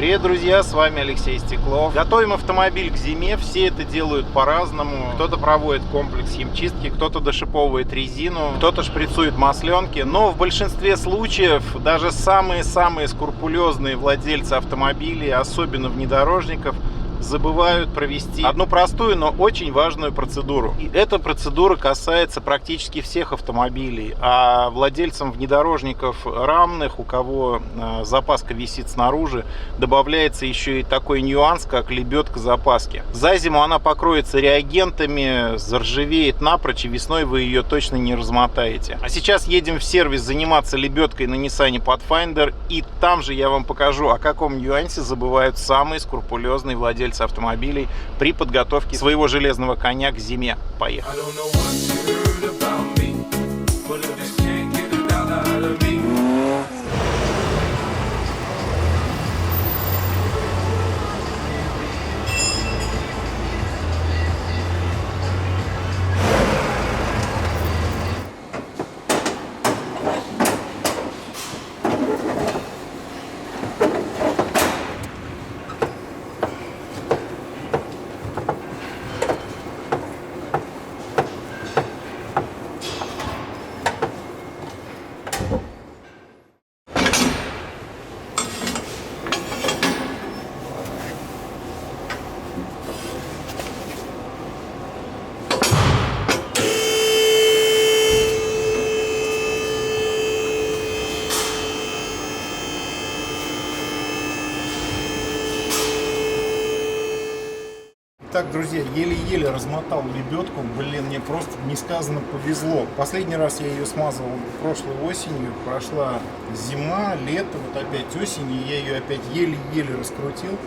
Привет, друзья, с вами Алексей Стеклов. Готовим автомобиль к зиме, все это делают по-разному. Кто-то проводит комплекс химчистки, кто-то дошиповывает резину, кто-то шприцует масленки. Но в большинстве случаев даже самые-самые скрупулезные владельцы автомобилей, особенно внедорожников, забывают провести одну простую, но очень важную процедуру. И эта процедура касается практически всех автомобилей. А владельцам внедорожников рамных, у кого запаска висит снаружи, добавляется еще и такой нюанс, как лебедка запаски. За зиму она покроется реагентами, заржавеет напрочь, и весной вы ее точно не размотаете. А сейчас едем в сервис заниматься лебедкой на Nissan Pathfinder, и там же я вам покажу, о каком нюансе забывают самые скрупулезные владельцы автомобилей при подготовке своего железного коня к зиме. Поехали! Так, друзья, еле-еле размотал лебедку. Блин, мне просто несказанно повезло. Последний раз я ее смазывал прошлой осенью. Прошла зима, лето, вот опять осень, и я ее опять еле-еле раскрутил.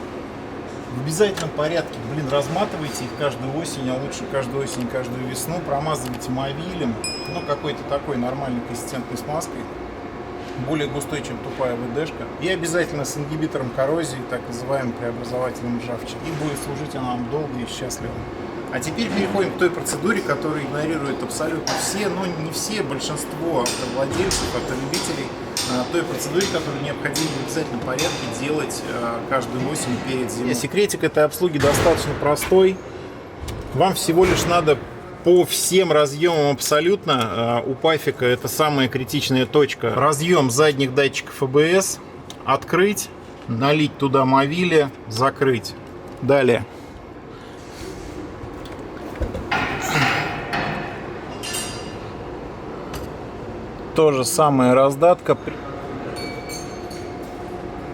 В обязательном порядке, блин, разматывайте их каждую осень, а лучше каждую осень, каждую весну. Промазывайте мовилем, ну, какой-то такой нормальной консистентной смазкой. Более густой, чем тупая ВДшка. И обязательно с ингибитором коррозии, так называемым преобразователем ржавчины. И будет служить она вам долго и счастливо. А теперь переходим к той процедуре, которую игнорируют абсолютно все, но не все, большинство автовладельцев, автолюбителей, той процедуре, которую необходимо в обязательном порядке делать каждую осень перед зимой. Секретик этой обслуги достаточно простой. Вам всего лишь надо по всем разъемам абсолютно, у пафика это самая критичная точка, разъем задних датчиков АБС открыть, налить туда мовиля, закрыть. Далее то же самое, раздатка,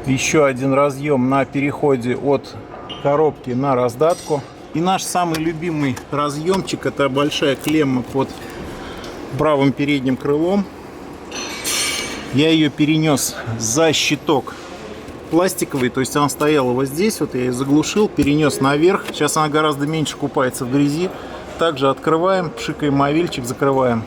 еще один разъем на переходе от коробки на раздатку. И наш самый любимый разъемчик — это большая клемма под правым передним крылом. Я ее перенес за щиток пластиковый, то есть она стояла вот здесь, вот я ее заглушил, перенес наверх. Сейчас она гораздо меньше купается в грязи. Также открываем, пшикаем мовильчик, закрываем.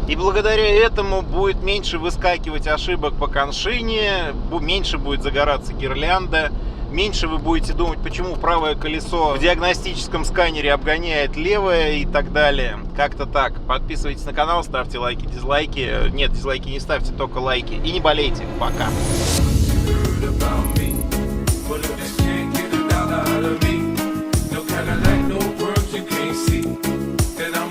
И благодаря этому будет меньше выскакивать ошибок по коншине, меньше будет загораться гирлянда, меньше вы будете думать, почему правое колесо в диагностическом сканере обгоняет левое и так далее. Как-то так. Подписывайтесь на канал, ставьте лайки, дизлайки. Нет, дизлайки не ставьте, только лайки. И не болейте. Пока. That I'm